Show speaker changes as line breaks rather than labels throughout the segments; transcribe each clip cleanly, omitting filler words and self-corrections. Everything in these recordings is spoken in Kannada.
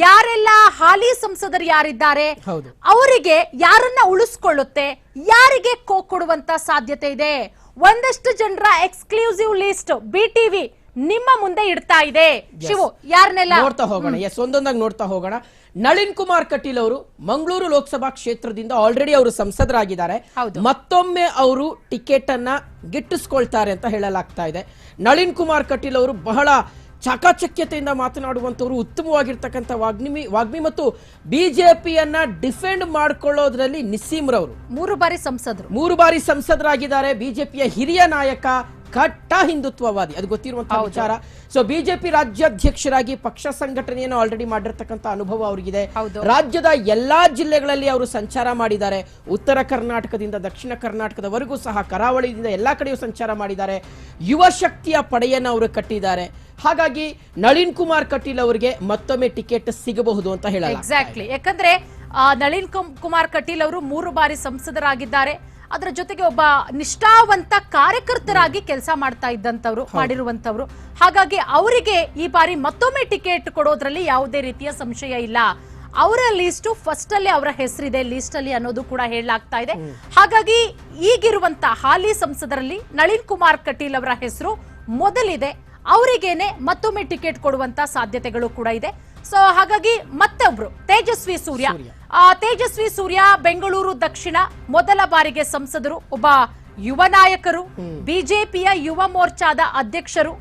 ಯಾರೆಲ್ಲ ಹಾಲಿ ಸಂಸದರು ಯಾರಿದ್ದಾರೆ ಅವರಿಗೆ ಯಾರನ್ನ ಉಳಿಸ್ಕೊಳ್ಳುತ್ತೆ, ಯಾರಿಗೆ ಕೊಡುವಂತ ಸಾಧ್ಯತೆ ಇದೆ? ಒಂದಷ್ಟು ಜನರ ಎಕ್ಸ್ಕ್ಲೂಸಿವ್ ಲಿಸ್ಟ್ ಬಿಟಿವಿ ನಿಮ್ಮ ಮುಂದೆ ಇಡ್ತಾ ಇದೆ. ಶಿವು, ಯಾರನ್ನೆಲ್ಲ
ನೋಡ್ತಾ ಹೋಗೋಣ. ಒಂದೊಂದಾಗಿ ನೋಡ್ತಾ ಹೋಗೋಣ. ನಳಿನ್ ಕುಮಾರ್ ಕಟೀಲ್ ಅವರು ಮಂಗಳೂರು ಲೋಕಸಭಾ ಕ್ಷೇತ್ರದಿಂದ ಆಲ್ರೆಡಿ ಅವರು ಸಂಸದರಾಗಿದ್ದಾರೆ. ಮತ್ತೊಮ್ಮೆ ಅವರು ಟಿಕೆಟ್ ಅನ್ನ ಗಿಟ್ಟಿಸ್ಕೊಳ್ತಾರೆ ಅಂತ ಹೇಳಲಾಗ್ತಾ ಇದೆ. ನಳಿನ್ ಕುಮಾರ್ ಕಟೀಲ್ ಅವರು ಬಹಳ ಚಾಕಚಕ್ಯತೆಯಿಂದ ಮಾತನಾಡುವಂತವರು, ಉತ್ತಮವಾಗಿರ್ತಕ್ಕಂಥ ವಾಗ್ಮಿ ಮತ್ತು ಬಿಜೆಪಿಯನ್ನ ಡಿಫೆಂಡ್ ಮಾಡ್ಕೊಳ್ಳೋದ್ರಲ್ಲಿ ನಿಸ್ಸೀಮ್ರವರು.
3
ಬಾರಿ ಸಂಸದರಾಗಿದ್ದಾರೆ. ಬಿಜೆಪಿಯ ಹಿರಿಯ ನಾಯಕ, ಕಟ್ಟ ಹಿಂದುತ್ವವಾದಿ, ಅದು ಗೊತ್ತಿರುವಂತಹ ವಿಚಾರ. ಸೊ ಬಿಜೆಪಿ ರಾಜ್ಯಾಧ್ಯಕ್ಷರಾಗಿ ಪಕ್ಷ ಸಂಘಟನೆಯನ್ನು ಆಲ್ರೆಡಿ ಮಾಡಿರ್ತಕ್ಕಂಥ ಅನುಭವ ಅವರಿಗಿದೆ. ರಾಜ್ಯದ ಎಲ್ಲಾ ಜಿಲ್ಲೆಗಳಲ್ಲಿ ಅವರು ಸಂಚಾರ ಮಾಡಿದ್ದಾರೆ. ಉತ್ತರ ಕರ್ನಾಟಕದಿಂದ ದಕ್ಷಿಣ ಕರ್ನಾಟಕದವರೆಗೂ ಸಹ, ಕರಾವಳಿಯಿಂದ ಎಲ್ಲಾ ಕಡೆಯೂ ಸಂಚಾರ ಮಾಡಿದ್ದಾರೆ. ಯುವ ಶಕ್ತಿಯ ಪಡೆಯನ್ನು ಅವರು ಕಟ್ಟಿದ್ದಾರೆ. ಹಾಗಾಗಿ ನಳಿನ್ ಕುಮಾರ್ ಕಟೀಲ್ ಅವರಿಗೆ ಮತ್ತೊಮ್ಮೆ ಟಿಕೆಟ್ ಸಿಗಬಹುದು ಅಂತ ಹೇಳಲಾಗಿದೆ.
ಎಕ್ಸಾಕ್ಟ್ಲಿ. ಯಾಕಂದ್ರೆ ನಳಿನ್ ಕುಮಾರ್ ಕಟೀಲ್ ಅವರು 3 ಬಾರಿ ಸಂಸದರಾಗಿದ್ದಾರೆ. ಅದರ ಜೊತೆಗೆ ಒಬ್ಬ ನಿಷ್ಠಾವಂತ ಕಾರ್ಯಕರ್ತರಾಗಿ ಕೆಲಸ ಮಾಡಿರುವಂತವ್ರು. ಹಾಗಾಗಿ ಅವರಿಗೆ ಈ ಬಾರಿ ಮತ್ತೊಮ್ಮೆ ಟಿಕೆಟ್ ಕೊಡೋದ್ರಲ್ಲಿ ಯಾವುದೇ ರೀತಿಯ ಸಂಶಯ ಇಲ್ಲ. ಅವರ ಲಿಸ್ಟ್ ಫಸ್ಟ್ ಅಲ್ಲೇ ಅವರ ಹೆಸರಿದೆ ಲಿಸ್ಟ್ ಅಲ್ಲಿ ಅನ್ನೋದು ಕೂಡ ಹೇಳಲಾಗ್ತಾ ಇದೆ. ಹಾಗಾಗಿ ಈಗಿರುವಂತ ಹಾಲಿ ಸಂಸದರಲ್ಲಿ ನಳಿನ್ ಕುಮಾರ್ ಕಟೀಲ್ ಅವರ ಹೆಸರು ಮೊದಲಿದೆ. ಅವರಿಗೇನೆ ಮತ್ತೊಮ್ಮೆ ಟಿಕೆಟ್ ಕೊಡುವಂತ ಸಾಧ್ಯತೆಗಳು ಕೂಡ ಇದೆ. ಸೊ ಹಾಗಾಗಿ ಮತ್ತೊಬ್ರು ತೇಜಸ್ವಿ ಸೂರ್ಯ ಬೆಂಗಳೂರು ದಕ್ಷಿಣ ಮೊದಲ ಬಾರಿಗೆ ಸಂಸದರು, ಒಬ್ಬ ಯುವ ನಾಯಕರು, ಬಿಜೆಪಿಯ ಯುವ ಮೋರ್ಚಾದ ಅಧ್ಯಕ್ಷರು,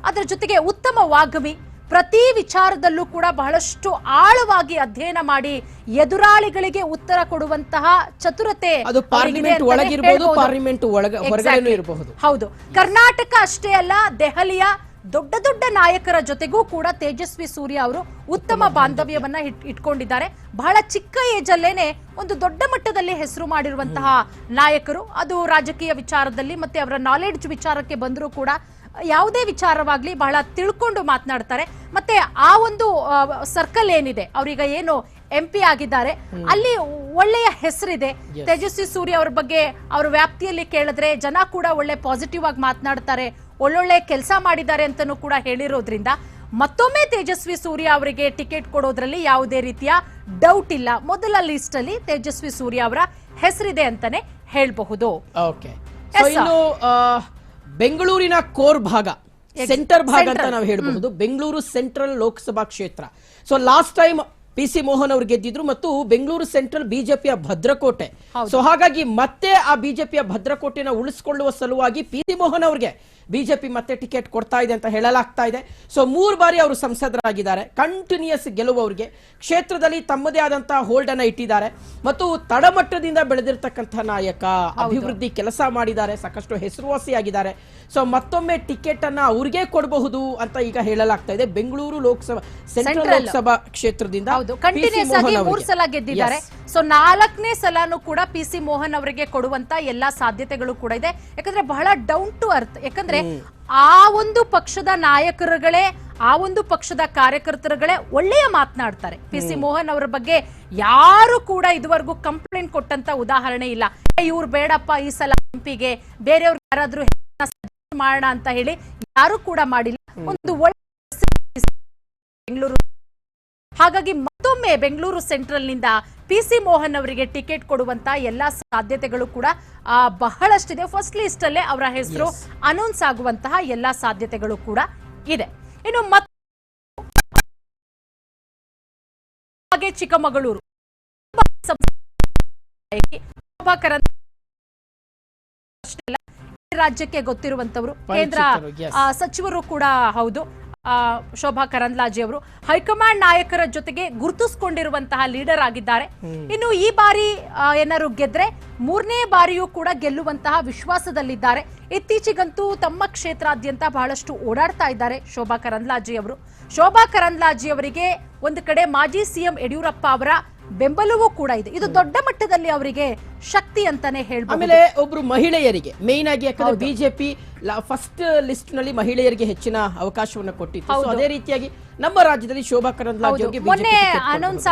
ಅದರ ಜೊತೆಗೆ ಉತ್ತಮ ವಾಗ್ಮಿ, ಪ್ರತಿ ವಿಚಾರದಲ್ಲೂ ಕೂಡ ಬಹಳಷ್ಟು ಆಳವಾಗಿ ಅಧ್ಯಯನ ಮಾಡಿ ಎದುರಾಳಿಗಳಿಗೆ ಉತ್ತರ ಕೊಡುವಂತಹ ಚತುರತೆ. ಹೌದು, ಕರ್ನಾಟಕ ಅಷ್ಟೇ ಅಲ್ಲ, ದೆಹಲಿಯ ದೊಡ್ಡ ದೊಡ್ಡ ನಾಯಕರ ಜೊತೆಗೂ ಕೂಡ ತೇಜಸ್ವಿ ಸೂರ್ಯ ಅವರು ಉತ್ತಮ ಬಾಂಧವ್ಯವನ್ನ ಇಟ್ಕೊಂಡಿದ್ದಾರೆ. ಬಹಳ ಚಿಕ್ಕ ಏಜ್ ಅಲ್ಲೇನೆ ಒಂದು ದೊಡ್ಡ ಮಟ್ಟದಲ್ಲಿ ಹೆಸರು ಮಾಡಿರುವಂತಹ ನಾಯಕರು. ಅದು ರಾಜಕೀಯ ವಿಚಾರದಲ್ಲಿ ಮತ್ತೆ ಅವರ ನಾಲೆಡ್ಜ್ ವಿಚಾರಕ್ಕೆ ಬಂದರೂ ಕೂಡ ಯಾವುದೇ ವಿಚಾರವಾಗ್ಲಿ ಬಹಳ ತಿಳ್ಕೊಂಡು ಮಾತನಾಡ್ತಾರೆ. ಮತ್ತೆ ಆ ಒಂದು ಸರ್ಕಲ್ ಏನಿದೆ, ಅವ್ರೀಗ ಏನು MP ಆಗಿದ್ದಾರೆ, ಅಲ್ಲಿ ಒಳ್ಳೆಯ ಹೆಸರಿದೆ. ತೇಜಸ್ವಿ ಸೂರ್ಯ ಅವರ ಬಗ್ಗೆ ಅವರ ವ್ಯಾಪ್ತಿಯಲ್ಲಿ ಕೇಳಿದ್ರೆ ಜನ ಕೂಡ ಒಳ್ಳೆ ಪಾಸಿಟಿವ್ ಆಗಿ ಮಾತನಾಡ್ತಾರೆ, ಒಳ್ಳೊಳ್ಳೆ ಕೆಲಸ ಮಾಡಿದ್ದಾರೆ ಅಂತಾನೂ ಕೂಡ ಹೇಳಿರೋದ್ರಿಂದ ಮತ್ತೊಮ್ಮೆ ತೇಜಸ್ವಿ ಸೂರ್ಯ ಅವರಿಗೆ ಟಿಕೆಟ್ ಕೊಡೋದ್ರಲ್ಲಿ ಯಾವುದೇ ರೀತಿಯ ಡೌಟ್ ಇಲ್ಲ. ಮೊದಲ ಲಿಸ್ಟ್ ಅಲ್ಲಿ ತೇಜಸ್ವಿ ಸೂರ್ಯ ಅವರ ಹೆಸರಿದೆ ಅಂತಾನೆ ಹೇಳಬಹುದು.
ಬೆಂಗಳೂರಿನ ಕೋರ್ ಭಾಗ, ಸೆಂಟರ್ ಭಾಗ ಅಂತ ನಾವು ಹೇಳಬಹುದು. ಬೆಂಗಳೂರು ಸೆಂಟ್ರಲ್ ಲೋಕಸಭಾ ಕ್ಷೇತ್ರ. So last time PC Mohan ಅವರು ಗೆದ್ದಿದ್ರು ಮತ್ತು ಬೆಂಗಳೂರು ಸೆಂಟ್ರಲ್ ಬಿಜೆಪಿಯ ಭದ್ರಕೋಟೆ. ಸೊ ಹಾಗಾಗಿ ಮತ್ತೆ ಆ ಬಿಜೆಪಿಯ ಭದ್ರಕೋಟೆನ ಉಳಿಸಿಕೊಳ್ಳುವ ಸಲುವಾಗಿ PC ಮೋಹನ್ ಅವರಿಗೆ ಬಿಜೆಪಿ ಮತ್ತೆ ಟಿಕೆಟ್ ಕೊಡ್ತಾ ಇದೆ ಅಂತ ಹೇಳಲಾಗ್ತಾ ಇದೆ. ಸೊ 3 ಬಾರಿ ಅವರು ಸಂಸದರಾಗಿದ್ದಾರೆ. ಕಂಟಿನ್ಯೂಸ್ ಗೆಲುವು ಅವರಿಗೆ. ಕ್ಷೇತ್ರದಲ್ಲಿ ತಮ್ಮದೇ ಆದಂತಹ ಹೋಲ್ಡ್ ಅನ್ನ ಇಟ್ಟಿದ್ದಾರೆ ಮತ್ತು ತಳಮಟ್ಟದಿಂದ ಬೆಳೆದಿರ್ತಕ್ಕಂಥ ನಾಯಕ, ಅಭಿವೃದ್ಧಿ ಕೆಲಸ ಮಾಡಿದ್ದಾರೆ, ಸಾಕಷ್ಟು ಹೆಸರುವಾಸಿಯಾಗಿದ್ದಾರೆ. ಸೊ ಮತ್ತೊಮ್ಮೆ ಟಿಕೆಟ್ ಅನ್ನ ಅವ್ರಿಗೆ ಕೊಡಬಹುದು ಅಂತ ಈಗ ಹೇಳಲಾಗ್ತಾ ಇದೆ. ಬೆಂಗಳೂರು ಲೋಕಸಭಾ ಸೆಂಟ್ರಲ್ ಲೋಕಸಭಾ ಕ್ಷೇತ್ರದಿಂದ
ಕಂಟಿನ್ಯೂಸ್ ಆಗಿ 3 ಸಲ ಗೆದ್ದಿದ್ದಾರೆ. ಸೊ 4ನೇ ಸಲನೂ ಕೂಡ PC ಮೋಹನ್ ಅವರಿಗೆ ಕೊಡುವಂತ ಎಲ್ಲಾ ಸಾಧ್ಯತೆಗಳು ಕೂಡ ಇದೆ. ಯಾಕಂದ್ರೆ ಬಹಳ ಡೌನ್ ಟು ಅರ್ತ್. ಯಾಕಂದ್ರೆ ಆ ಒಂದು ಪಕ್ಷದ ನಾಯಕರುಗಳೇ, ಆ ಒಂದು ಪಕ್ಷದ ಕಾರ್ಯಕರ್ತರುಗಳೇ ಒಳ್ಳೆಯ ಮಾತನಾಡ್ತಾರೆ. PC ಮೋಹನ್ ಅವರ ಬಗ್ಗೆ ಯಾರು ಕೂಡ ಇದುವರೆಗೂ ಕಂಪ್ಲೇಂಟ್ ಕೊಟ್ಟಂತ ಉದಾಹರಣೆ ಇಲ್ಲ. ಇವ್ರು ಬೇಡಪ್ಪ ಈ ಸಲ MP ಗೆ, ಬೇರೆಯವ್ರು ಯಾರಾದ್ರೂ ಮಾಡೋಣ ಅಂತ ಹೇಳಿ ಯಾರು ಕೂಡ ಮಾಡಿಲ್ಲ. ಒಂದು ಒಳ್ಳೆ ಬೆಂಗಳೂರು. ಹಾಗಾಗಿ ಮತ್ತೊಮ್ಮೆ ಬೆಂಗಳೂರು ಸೆಂಟ್ರಲ್ ನಿಂದ PC ಮೋಹನ್ ಅವರಿಗೆ ಟಿಕೆಟ್ ಕೊಡುವಂತ ಎಲ್ಲಾ ಸಾಧ್ಯತೆಗಳು ಕೂಡ ಬಹಳಷ್ಟಿದೆ. ಫಸ್ಟ್ ಲಿಸ್ಟ್ ಅಲ್ಲೇ ಅವರ ಹೆಸರು ಅನೌನ್ಸ್ ಆಗುವಂತಹ ಎಲ್ಲಾ ಸಾಧ್ಯತೆಗಳು ಕೂಡ ಇದೆ. ಇನ್ನು ಹಾಗೆ ಚಿಕ್ಕಮಗಳೂರು ರಾಜ್ಯಕ್ಕೆ ಗೊತ್ತಿರುವಂತವರು, ಕೇಂದ್ರ ಸಚಿವರು ಕೂಡ ಹೌದು. ಶೋಭಾ ಕರಂದ್ಲಾಜೆ ಅವರು ಹೈಕಮಾಂಡ್ ನಾಯಕರ ಜೊತೆಗೆ ಗುರುತಿಸಿಕೊಂಡಿರುವಂತಹ ಲೀಡರ್ ಆಗಿದ್ದಾರೆ. ಇನ್ನು ಈ ಬಾರಿ ಏನಾದ್ರು ಗೆದ್ರೆ 3ನೇ ಬಾರಿಯೂ ಕೂಡ ಗೆಲ್ಲುವಂತಹ ವಿಶ್ವಾಸದಲ್ಲಿದ್ದಾರೆ. ಇತ್ತೀಚೆಗಂತೂ ತಮ್ಮ ಕ್ಷೇತ್ರಾದ್ಯಂತ ಬಹಳಷ್ಟು ಓಡಾಡ್ತಾ ಇದ್ದಾರೆ ಶೋಭಾ ಕರಂದ್ಲಾಜೆ ಅವರು. ಶೋಭಾ ಕರಂದ್ಲಾಜೆ ಅವರಿಗೆ ಒಂದು ಕಡೆ ಮಾಜಿ CM ಯಡಿಯೂರಪ್ಪ ಅವರ ಬೆಂಬಲವೂ ಕೂಡ ಇದೆ. ಇದು ದೊಡ್ಡ ಮಟ್ಟದಲ್ಲಿ ಅವರಿಗೆ ಶಕ್ತಿ ಅಂತಾನೆ ಹೇಳ್ಬೋದು.
ಆಮೇಲೆ ಒಬ್ರು ಮಹಿಳೆಯರಿಗೆ ಮೇನ್ ಆಗಿ, ಯಾಕಂದ್ರೆ ಬಿಜೆಪಿ ಫಸ್ಟ್ ಲಿಸ್ಟ್ ನಲ್ಲಿ ಮಹಿಳೆಯರಿಗೆ ಹೆಚ್ಚಿನ ಅವಕಾಶವನ್ನು ಕೊಟ್ಟಿತ್ತು. ಅದೇ ರೀತಿಯಾಗಿ ನಮ್ಮ ರಾಜ್ಯದಲ್ಲಿ ಶೋಭಾ ಕರಂದ್ಲಾಜೆ ಅವರಿಗೆ
ಮೊನ್ನೆ ಅನೌನ್ಸ್